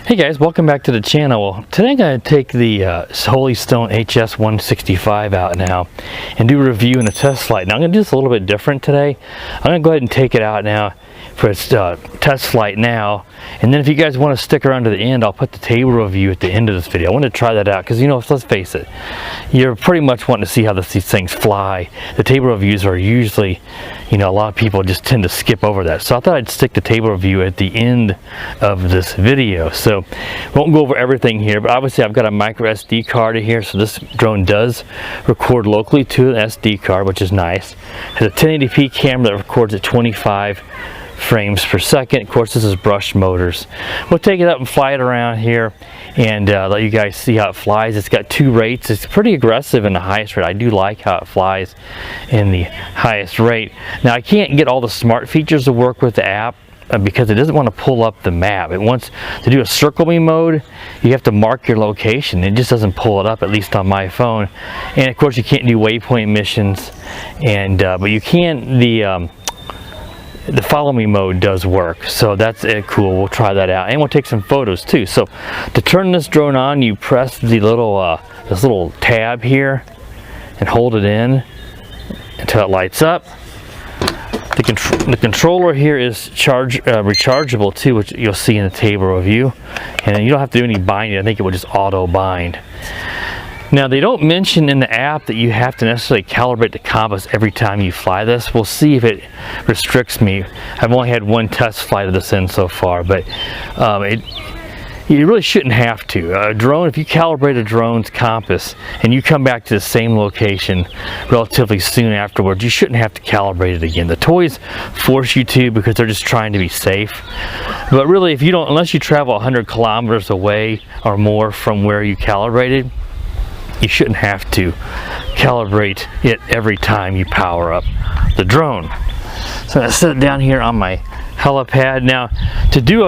Hey guys, welcome back to the channel. Well, today I'm going to take the Holy Stone HS165 out now and do a review and a test flight. Now I'm going to do this a little bit different today. I'm going to go ahead and take it out now for its test flight now, and then if you guys want to stick around to the end, I'll put the table review at the end of this video. I want to try that out because, you know, let's face it, you're pretty much wanting to see how these things fly. The table reviews are usually, you know, a lot of people just tend to skip over that, so I thought I'd stick the table review at the end of this video. So won't go over everything here, but obviously I've got a micro SD card in here, so this drone does record locally to an SD card, which is nice. It has a 1080p camera that records at 25 frames per second. Of course, this is brushed motors. We'll take it up and fly it around here and let you guys see how it flies. It's got two rates. It's pretty aggressive in the highest rate. I do like how it flies in the highest rate. Now, I can't get all the smart features to work with the app because it doesn't want to pull up the map. It wants to do a circle me mode. You have to mark your location. It just doesn't pull it up, at least on my phone. And of course, you can't do waypoint missions, and but you can the follow me mode does work, so that's cool. We'll try that out, and we'll take some photos too. So to turn this drone on, you press the little this little tab here and hold it in until it lights up. The controller here is rechargeable too, which you'll see in the table review, and you don't have to do any binding. I think it will just auto bind. Now, they don't mention in the app that you have to necessarily calibrate the compass every time you fly this. We'll see if it restricts me. I've only had one test flight of this in so far, but you really shouldn't have to. A drone, if you calibrate a drone's compass and you come back to the same location relatively soon afterwards, you shouldn't have to calibrate it again. The toys force you to because they're just trying to be safe. But really, if you don't, unless you travel 100 kilometers away or more from where you calibrated, you shouldn't have to calibrate it every time you power up the drone. So I'm going to set it down here on my helipad. Now,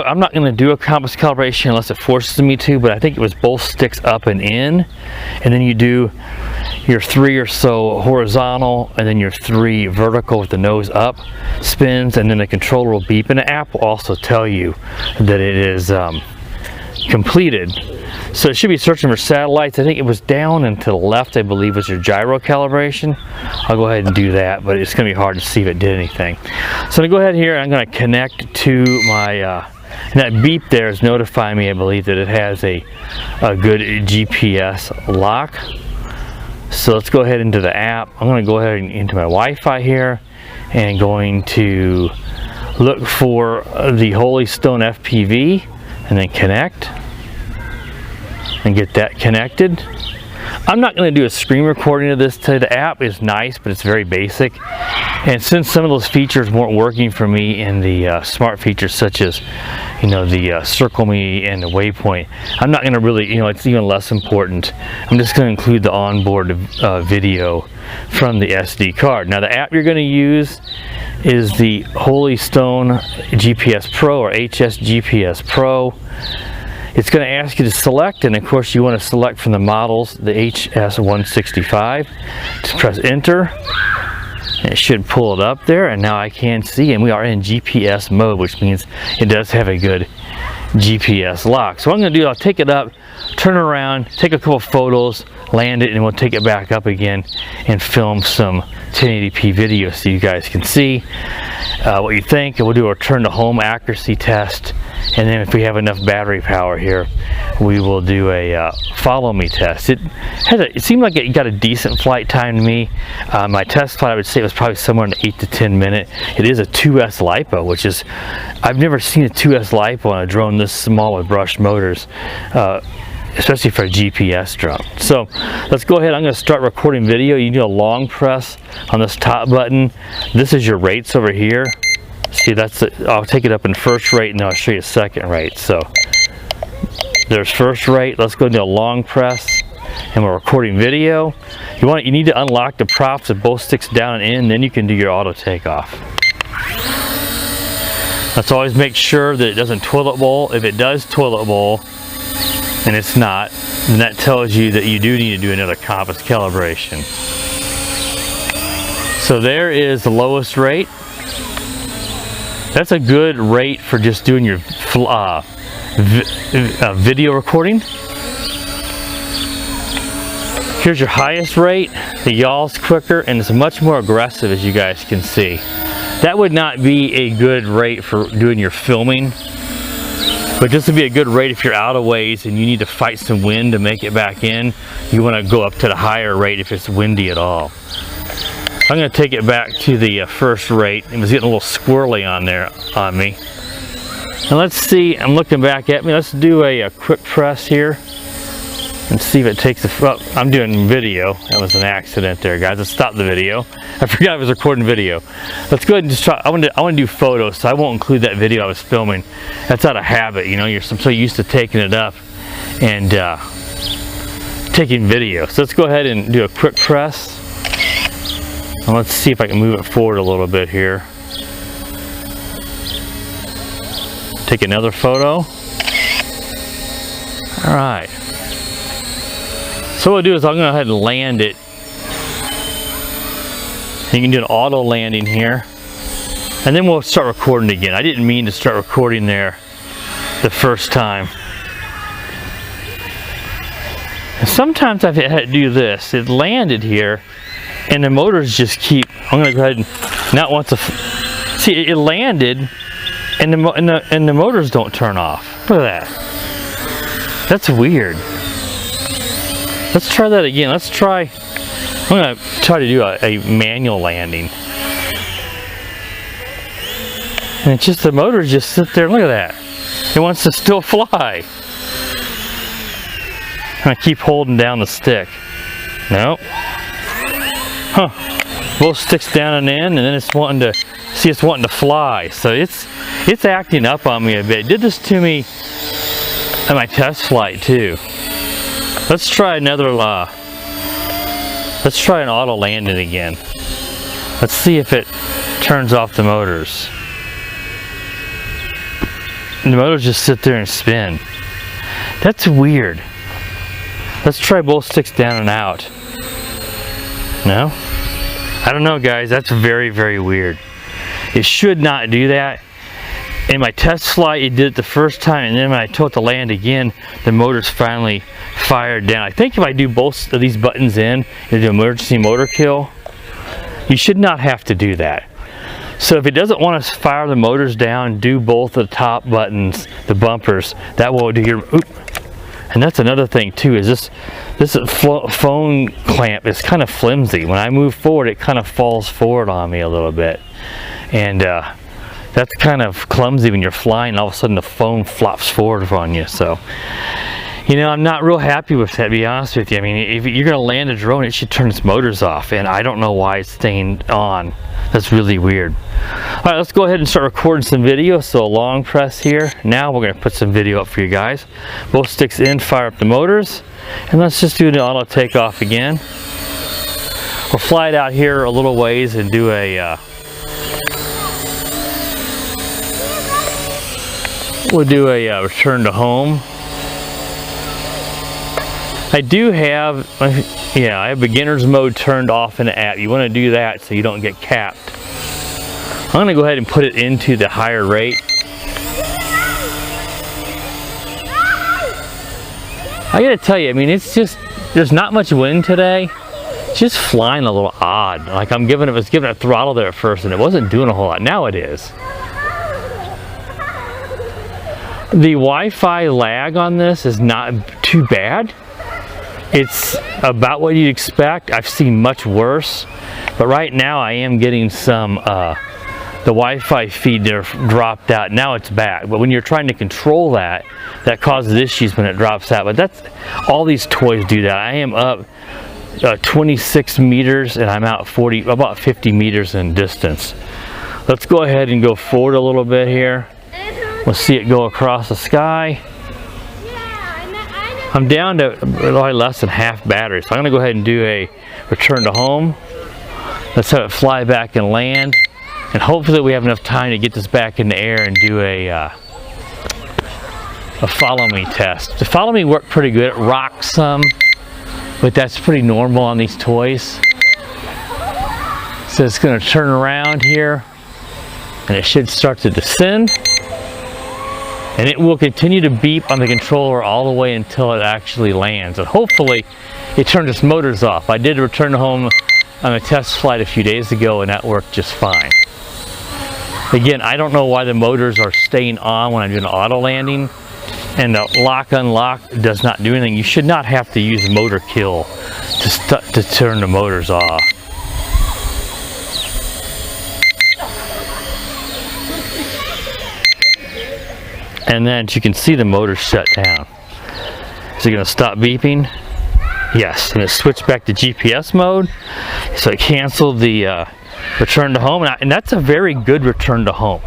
I'm not going to do a compass calibration unless it forces me to, but I think it was both sticks up and in, and then you do your 3 or so horizontal and then your 3 vertical with the nose up spins, and then the controller will beep, and the app will also tell you that it is completed. So it should be searching for satellites. I think it was down and to the left, I believe, was your gyro calibration. I'll go ahead and do that, but it's going to be hard to see if it did anything. So I'm going to go ahead here, I'm going to connect to my, and that beep there is notifying me, I believe, that it has a good GPS lock. So let's go ahead into the app. I'm going to go ahead into my Wi-Fi here and going to look for the Holy Stone FPV and then connect and get that connected. I'm not going to do a screen recording of this today. The app is nice, but it's very basic, and since some of those features weren't working for me in the smart features, such as, you know, the circle me and the waypoint, I'm not going to really, you know, it's even less important. I'm just going to include the onboard video from the SD card. Now, the app you're going to use is the Holy Stone GPS Pro, or HS GPS Pro. It's going to ask you to select, and of course you want to select from the models, the HS165. Just press enter, and it should pull it up there, and now I can see, and we are in GPS mode, which means it does have a good GPS lock. So what I'm going to do, I'll take it up, turn it around, take a couple photos, land it, and we'll take it back up again and film some 1080p video so you guys can see what you think. And we'll do a return to home accuracy test, and then if we have enough battery power here, we will do a follow me test. It seemed like it got a decent flight time to me. My test flight, I would say, was probably somewhere in the 8 to 10 minute. It is a 2S LiPo, which is, I've never seen a 2S LiPo on a drone this small with brushed motors, especially for a GPS drone. So let's go ahead. I'm going to start recording video. You do a long press on this top button. This is your rates over here. See, that's it. I'll take it up in first rate, and then I'll show you second rate. So there's first rate. Let's go into a long press, and we're recording video. You need to unlock the props with both sticks down and in, then you can do your auto takeoff. Let's always make sure that it doesn't toilet bowl. If it does toilet bowl, and it's not, then that tells you that you do need to do another compass calibration. So there is the lowest rate. That's a good rate for just doing your video recording. Here's your highest rate. The yaw's quicker and it's much more aggressive, as you guys can see. That would not be a good rate for doing your filming, but this would be a good rate if you're out of ways and you need to fight some wind to make it back in. You want to go up to the higher rate if it's windy at all. I'm going to take it back to the first rate. It was getting a little squirrely on there on me. And let's see, I'm looking back at me. Let's do a quick press here and see if it takes the, oh, I'm doing video. That was an accident there, guys. Let's stop the video. I forgot I was recording video. Let's go ahead and just try. I want to do photos, so I won't include that video I was filming. That's out of habit, you know. I'm so used to taking it up and taking video. So let's go ahead and do a quick press. And let's see if I can move it forward a little bit here. Take another photo. All right. So what I'll do is I'm going to go ahead and land it. You can do an auto landing here. And then we'll start recording again. I didn't mean to start recording there the first time. And sometimes I've had to do this. It landed here and the motors just keep, I'm going to go ahead and not want to, see it landed and the motors don't turn off. Look at that. That's weird. Let's try that again. Let's try, I'm going to try to do a manual landing. And it's just the motors just sit there, look at that. It wants to still fly. And I keep holding down the stick. Nope. Huh. Both sticks down and in, and then it's wanting to, see it's wanting to fly. So it's acting up on me a bit. It did this to me at my test flight too. Let's try another, let's try an auto landing again. Let's see if it turns off the motors. And the motors just sit there and spin. That's weird. Let's try both sticks down and out. No? I don't know, guys. That's very, very weird. It should not do that. In my test flight, it did it the first time, and then when I told it to land again, the motors finally fired down. I think if I do both of these buttons in, and do emergency motor kill, you should not have to do that. So if it doesn't want to fire the motors down, do both of the top buttons, the bumpers. That will do your, oop. And that's another thing too, is this phone clamp is kind of flimsy. When I move forward, it kind of falls forward on me a little bit. And that's kind of clumsy when you're flying, and all of a sudden the phone flops forward on you. So, you know, I'm not real happy with that, to be honest with you. I mean, if you're going to land a drone, it should turn its motors off, and I don't know why it's staying on. That's really weird. All right, let's go ahead and start recording some video. So a long press here. Now we're going to put some video up for you guys. Both sticks in, fire up the motors, and let's just do the auto takeoff again. We'll fly it out here a little ways and do a we'll do a return to home. I do have, yeah, I have beginner's mode turned off in the app. You want to do that so you don't get capped. I'm going to go ahead and put it into the higher rate. I got to tell you, I mean, it's just, there's not much wind today. It's just flying a little odd. Like I was giving it a throttle there at first and it wasn't doing a whole lot. Now it is. The Wi-Fi lag on this is not too bad. It's about what you'd expect. I've seen much worse, but right now I am getting some, the Wi-Fi feed there dropped out. Now it's back, but when you're trying to control that, that causes issues when it drops out. But that's, all these toys do that. I am up 26 meters and I'm out about 50 meters in distance. Let's go ahead and go forward a little bit here. We'll see it go across the sky. I'm down to really less than half battery, so I'm going to go ahead and do a return to home. Let's have it fly back and land, and hopefully we have enough time to get this back in the air and do a follow me test. The follow me worked pretty good. It rocked some, but that's pretty normal on these toys. So it's going to turn around here, and it should start to descend. and it will continue to beep on the controller all the way until it actually lands, and hopefully it turns its motors off. I did return home on a test flight a few days ago and that worked just fine. Again, I don't know why the motors are staying on when I'm doing auto landing, and the lock unlock does not do anything. You should not have to use motor kill to turn the motors off. And then you can see the motor shut down. Is it going to stop beeping? Yes, and it switched back to GPS mode, so it canceled the return to home, and that's a very good return to home.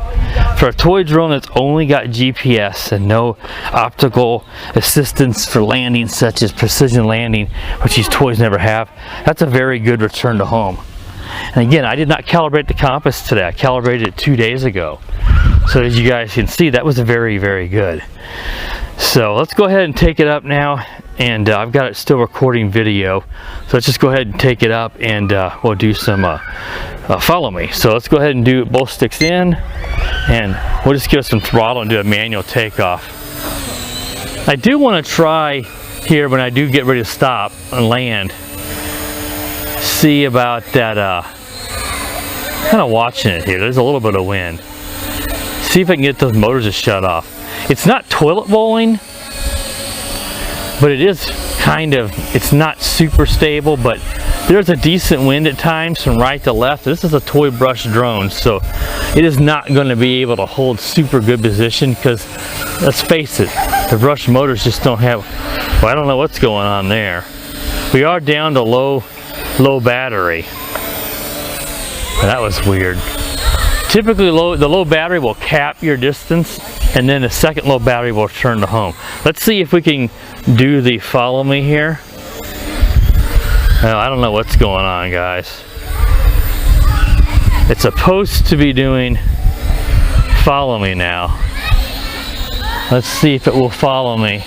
For a toy drone that's only got GPS and no optical assistance for landing, such as precision landing, which these toys never have, that's a very good return to home. And again, I did not calibrate the compass today. I calibrated it 2 days ago. So as you guys can see, that was very, very good. So let's go ahead and take it up now, and I've got it still recording video. So let's just go ahead and take it up, and we'll do some follow me. So let's go ahead and do both sticks in, and we'll just give it some throttle and do a manual takeoff. I do want to try here when I do get ready to stop and land, see about that, kind of watching it here. There's a little bit of wind. See if I can get those motors to shut off. It's not toilet bowling, but it is kind of, it's not super stable, but there's a decent wind at times from right to left. This is a toy brush drone, so it is not going to be able to hold super good position because, let's face it, the brush motors just don't have, well, I don't know what's going on there. We are down to low battery. That was weird. Typically the low battery will cap your distance, and then the second low battery will turn to home. Let's see if we can do the follow me here. I don't know what's going on, guys. It's supposed to be doing follow me now. Let's see if it will follow me.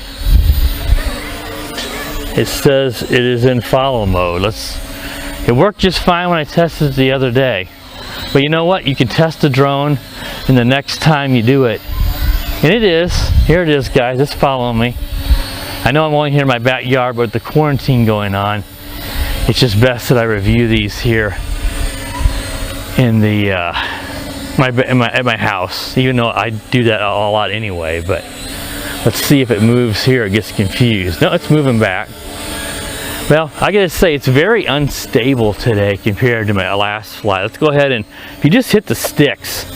It says it is in follow mode. It worked just fine when I tested it the other day. But you know what? You can test the drone, and the next time you do it, and it is, here it is, guys, it's following me. I know I'm only here in my backyard, but with the quarantine going on, it's just best that I review these here in the at my house, even though I do that a lot anyway. But let's see if it moves here. It gets confused. No, it's moving back. Well, I gotta say, it's very unstable today compared to my last flight. Let's go ahead and, if you just hit the sticks,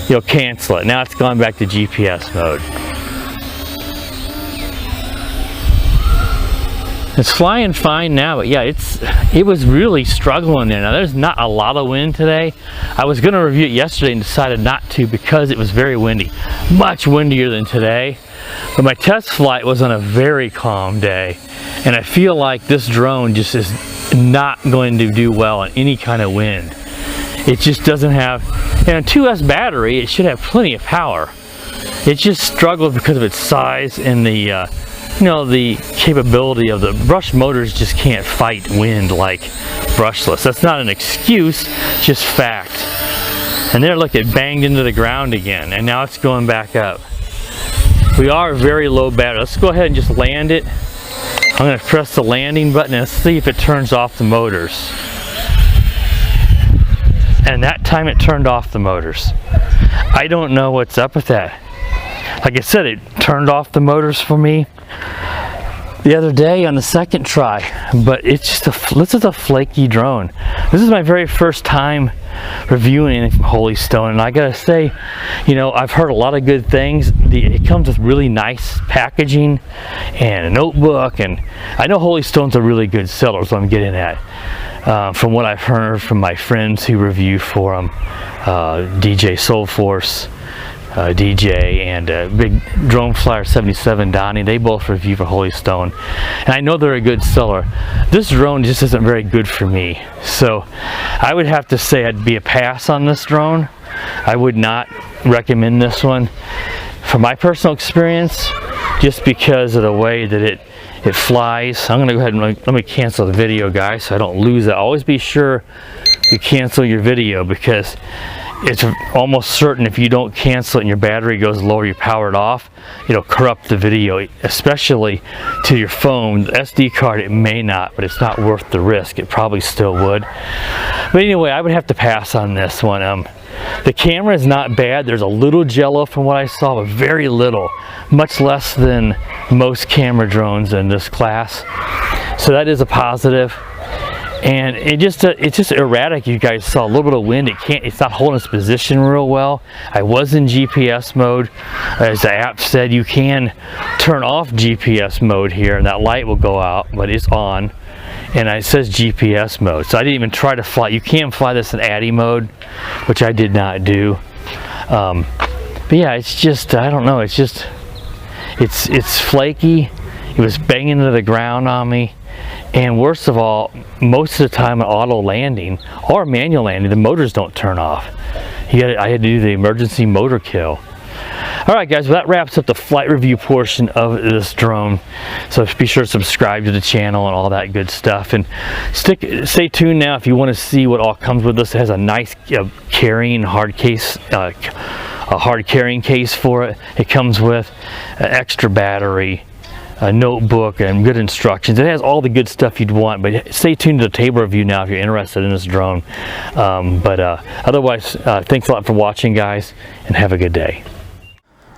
you'll cancel it. Now it's gone back to GPS mode. It's flying fine now, but yeah, it was really struggling there. Now there's not a lot of wind today. I was gonna review it yesterday and decided not to because it was very windy. Much windier than today. But my test flight was on a very calm day, and I feel like this drone just is not going to do well on any kind of wind. It just doesn't have, and a 2S battery, it should have plenty of power. It just struggles because of its size and the the capability of the brush motors just can't fight wind like brushless. That's not an excuse, just fact. And there, look, it banged into the ground again, and now it's going back up. We are very low battery. Let's go ahead and just land it. I'm going to press the landing button and see if it turns off the motors. And that time it turned off the motors. I don't know what's up with that. Like I said, it turned off the motors for me the other day on the second try, but it's just this is a flaky drone. This is my very first time reviewing anything from Holy Stone, and I gotta say, I've heard a lot of good things. It comes with really nice packaging and a notebook, and I know Holy Stone's a really good seller, so I'm getting at. From what I've heard from my friends who review for them, DJ Soulforce, DJ, and Big Drone Flyer 77 Donnie, they both review for Holy Stone, and I know they're a good seller. This drone just isn't very good for me, so I would have to say I'd be a pass on this drone. I would not recommend this one from my personal experience, just because of the way that it flies. I'm gonna go ahead and let me cancel the video, guys, so I don't lose it. Always be sure you cancel your video, because it's almost certain if you don't cancel it and your battery goes low or you power it off, it'll corrupt the video, especially to your phone. The SD card, it may not, but it's not worth the risk. It probably still would. But anyway, I would have to pass on this one. The camera is not bad. There's a little jello from what I saw, but very little, much less than most camera drones in this class. So that is a positive. And it's just erratic. You guys saw a little bit of wind. It's not holding its position real well. I was in GPS mode. As the app said, you can turn off GPS mode here and that light will go out, but it's on. And it says GPS mode. So I didn't even try to fly. You can fly this in ADI mode, which I did not do. But yeah, it's just, I don't know. It's just, it's flaky. It was banging into the ground on me. And worst of all, most of the time on auto landing or manual landing, the motors don't turn off. I had to do the emergency motor kill. All right, guys, well, that wraps up the flight review portion of this drone. So be sure to subscribe to the channel and all that good stuff. And stay tuned now if you want to see what all comes with this. It has a nice carrying hard case, a hard carrying case for it. It comes with an extra battery, a notebook, and good instructions. It has all the good stuff you'd want, but stay tuned to the table review now if you're interested in this drone. Otherwise, thanks a lot for watching, guys, and have a good day.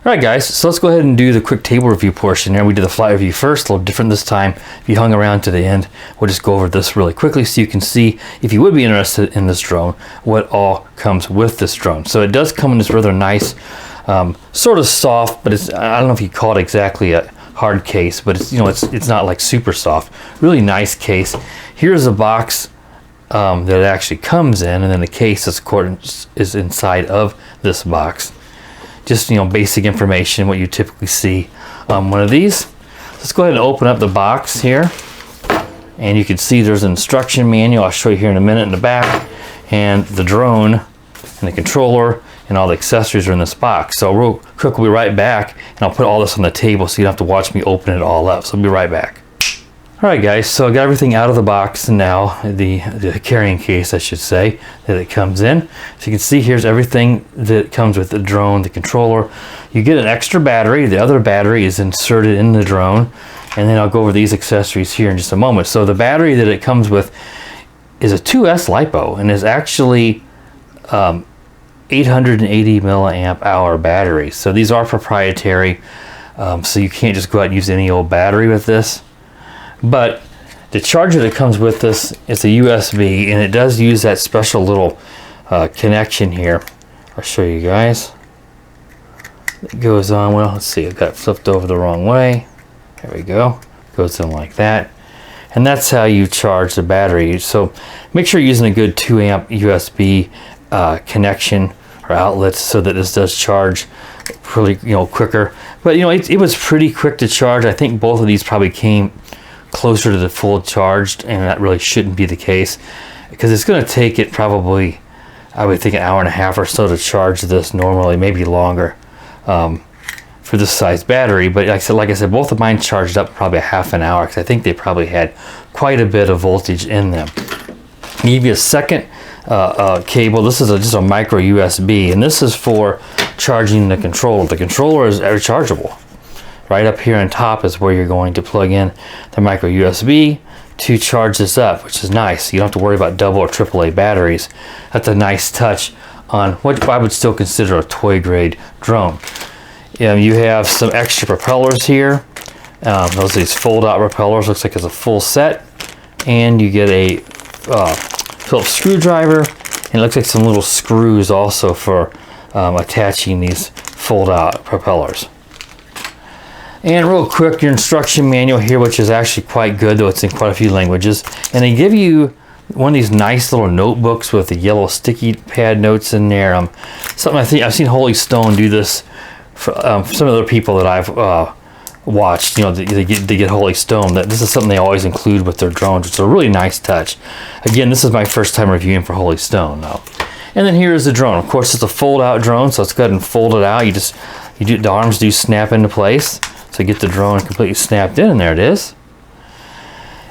All right, guys, so let's go ahead and do the quick table review portion here. We did the flight review first, a little different this time. If you hung around to the end, we'll just go over this really quickly so you can see, if you would be interested in this drone, what all comes with this drone. So it does come in this rather nice, sort of soft, but I don't know if you call it exactly a hard case, but it's not like super soft. Really nice case. Here's a box that it actually comes in, and then the case is inside of this box. Just basic information, what you typically see on one of these. Let's go ahead and open up the box here, and you can see there's an instruction manual. I'll show you here in a minute in the back, and the drone and the controller and all the accessories are in this box. So real quick, we'll be right back, and I'll put all this on the table so you don't have to watch me open it all up. So I'll be right back. All right, guys, so I got everything out of the box now, the carrying case, I should say, that it comes in. So you can see here's everything that comes with the drone, the controller. You get an extra battery. The other battery is inserted in the drone, and then I'll go over these accessories here in just a moment. So the battery that it comes with is a 2S LiPo, and is actually 880 milliamp hour battery. So these are proprietary, so you can't just go out and use any old battery with this. But the charger that comes with this is a USB, and it does use that special little connection here. I'll show you guys. It goes on, well, let's see, I've got it flipped over the wrong way. There we go. Goes in like that. And that's how you charge the battery. So make sure you're using a good 2 amp USB connection or outlets so that this does charge really quicker. But it was pretty quick to charge. I think both of these probably came closer to the full charged, and that really shouldn't be the case, because it's going to take it probably, I would think, an hour and a half or so to charge this normally, maybe longer for this size battery. But like I said, both of mine charged up probably a half an hour, because I think they probably had quite a bit of voltage in them. I'll give you a second cable. This is just a micro USB, and this is for charging the controller. The controller is rechargeable. Right up here on top is where you're going to plug in the micro USB to charge this up, which is nice. You don't have to worry about double or AAA batteries. That's a nice touch on what I would still consider a toy grade drone. You have some extra propellers here. Those are these fold out propellers. Looks like it's a full set. And you get a Phillips screwdriver, and it looks like some little screws also for attaching these fold out propellers. And real quick, your instruction manual here, which is actually quite good, though it's in quite a few languages. And they give you one of these nice little notebooks with the yellow sticky pad notes in there. Something I think I've seen Holy Stone do this for some other people that I've watched. They get Holy Stone. That this is something they always include with their drones. It's a really nice touch. Again, this is my first time reviewing for Holy Stone, though. And then here is the drone. Of course, it's a fold-out drone, so let's go ahead and fold it out. The arms do snap into place. So get the drone completely snapped in, and there it is.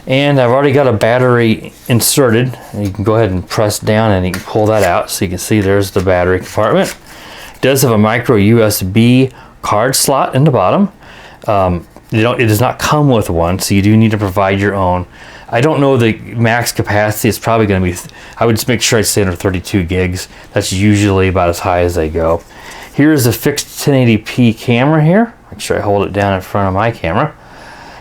And I've already got a battery inserted. And you can go ahead and press down and you can pull that out. So you can see there's the battery compartment. It does have a micro USB card slot in the bottom. It does not come with one, so you do need to provide your own. I don't know the max capacity. It's probably going to be, I would just make sure I stay under 32 gigs. That's usually about as high as they go. Here's a fixed 1080p camera here. Make sure I hold it down in front of my camera.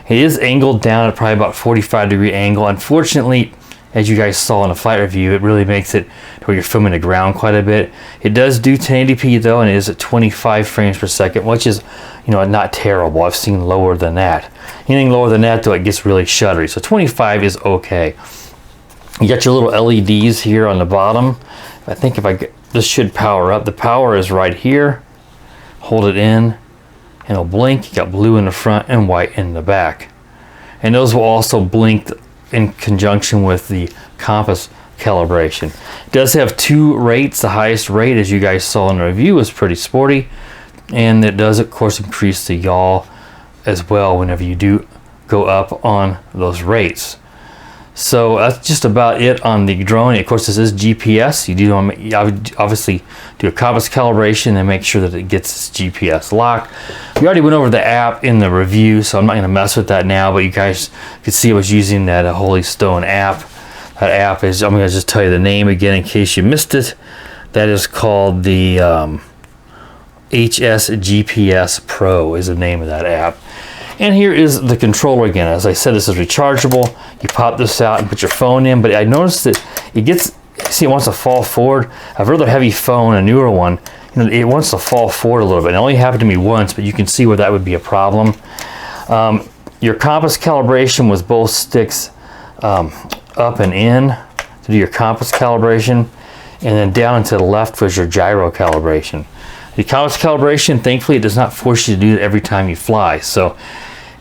It is angled down at probably about 45-degree angle. Unfortunately, as you guys saw in the flight review, it really makes it to where you're filming the ground quite a bit. It does do 1080p though, and it is at 25 frames per second, which is, you know, not terrible. I've seen lower than that. Anything lower than that though, it gets really shuddery. So 25 is okay. You got your little LEDs here on the bottom. I think if I get, this should power up. The power is right here. Hold it in, and it'll blink. You got blue in the front and white in the back. And those will also blink in conjunction with the compass calibration. It does have two rates. The highest rate, as you guys saw in the review, is pretty sporty, and it does of course increase the yaw as well whenever you do go up on those rates. So that's just about it on the drone. Of course, this is GPS. You do obviously do a compass calibration and make sure that it gets its GPS locked. We already went over the app in the review, so I'm not going to mess with that now, but you guys could see I was using that Holy Stone app. That app is, I'm going to just tell you the name again in case you missed it. That is called the HS165 Pro is the name of that app. And here is the controller again. As I said, this is rechargeable. You pop this out and put your phone in, but I noticed that it gets, see, it wants to fall forward. I've rather heavy phone, a newer one, you know, it wants to fall forward a little bit. It only happened to me once, but you can see where that would be a problem. Your compass calibration with both sticks up and in to do your compass calibration, and then down and to the left was your gyro calibration. The compass calibration, thankfully, it does not force you to do it every time you fly. So,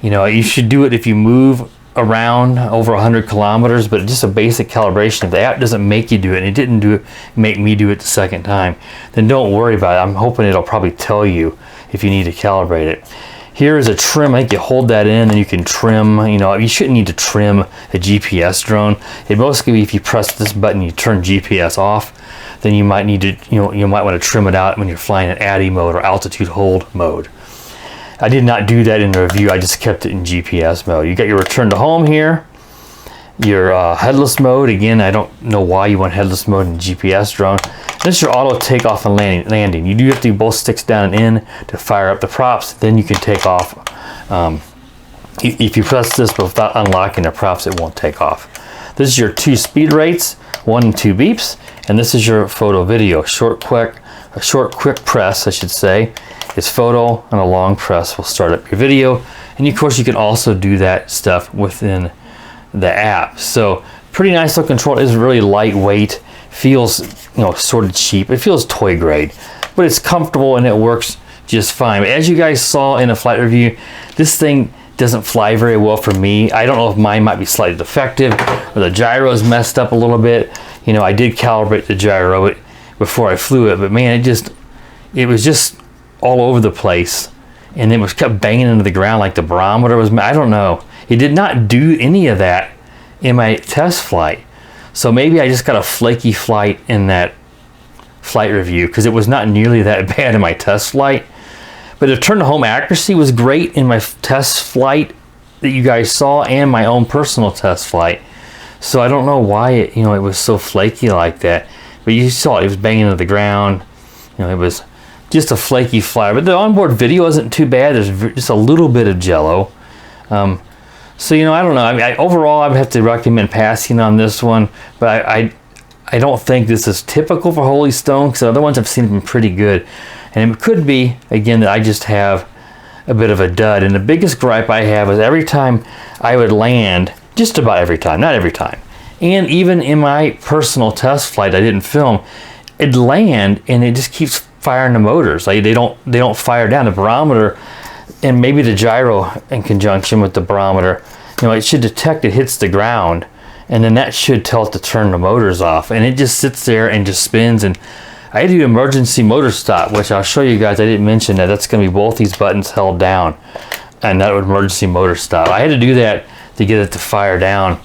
you know, you should do it if you move around over 100 kilometers, but just a basic calibration. If the app doesn't make you do it, and it didn't make me do it the second time, then don't worry about it. I'm hoping it'll probably tell you if you need to calibrate it. Here is a trim. I think you hold that in and you can trim. You know, you shouldn't need to trim a GPS drone. It mostly, if you press this button, you turn GPS off, then you might need to, you might want to trim it out when you're flying in ADI mode or altitude hold mode. I did not do that in the review. I just kept it in GPS mode. You got your return to home here, your headless mode. Again, I don't know why you want headless mode in GPS drone. This is your auto takeoff and landing. You do have to do both sticks down and in to fire up the props. Then you can take off. If you press this but without unlocking the props, it won't take off. This is your two speed rates, 1 and 2 beeps, and this is your photo video. A short quick press, I should say, is photo, and a long press will start up your video. And of course, you can also do that stuff within the app. So pretty nice little control. It is really lightweight, feels, you know, sort of cheap. It feels toy grade, but it's comfortable and it works just fine. But as you guys saw in a flight review, this thing doesn't fly very well for me. I don't know if mine might be slightly defective or the gyro is messed up a little bit. You know, I did calibrate the gyro before I flew it, but man, it was just all over the place, and it was kept banging into the ground like the barometer was. I don't know. It did not do any of that in my test flight. So maybe I just got a flaky flight in that flight review, because it was not nearly that bad in my test flight. But the return to home accuracy was great in my test flight that you guys saw and my own personal test flight. So I don't know why it was so flaky like that. But you saw it was banging into the ground. You know, it was just a flaky flight. But the onboard video isn't too bad. There's just a little bit of jello. So, you know, I don't know. I mean, overall, I would have to recommend passing on this one. But I don't think this is typical for Holy Stone, because the other ones I've seen have been pretty good. And it could be, again, that I just have a bit of a dud. And the biggest gripe I have is every time I would land, just about every time, not every time, and even in my personal test flight I didn't film, it'd land and it just keeps firing the motors. Like they don't fire down. The barometer and maybe the gyro in conjunction with the barometer, you know, it should detect it hits the ground, and then that should tell it to turn the motors off, and it just sits there and just spins. And I had to do emergency motor stop, which I'll show you guys. I didn't mention that. That's going to be both these buttons held down, and that would emergency motor stop. I had to do that to get it to fire down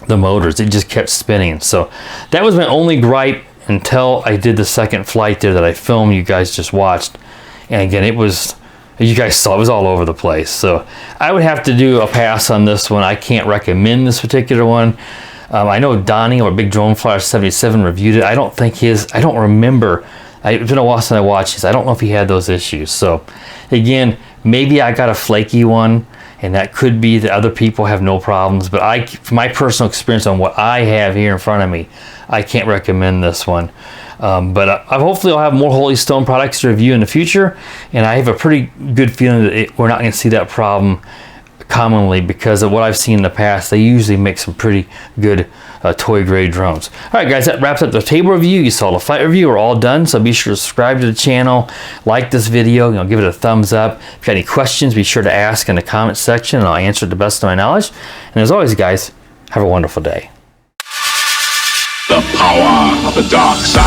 the motors. It just kept spinning. So that was my only gripe until I did the second flight there that I filmed, you guys just watched. And again, it was, you guys saw, it was all over the place. So I would have to do a pass on this one. I can't recommend this particular one. I know Donnie, or Big Drone Flyer 77, reviewed it. I don't think his, I don't remember. It's been a while since I watched his. I don't know if he had those issues. So again, maybe I got a flaky one, and that could be that other people have no problems. But from my personal experience on what I have here in front of me, I can't recommend this one. But hopefully I'll have more Holy Stone products to review in the future, and I have a pretty good feeling that we're not going to see that problem commonly, because of what I've seen in the past. They usually make some pretty good toy grade drones. All right guys, that wraps up the table review. You saw the flight review. We're all done, so be sure to subscribe to the channel, like this video, give it a thumbs up. If you got any questions, be sure to ask in the comment section, and I'll answer it to the best of my knowledge. And as always guys, have a wonderful day. The power of the dark side.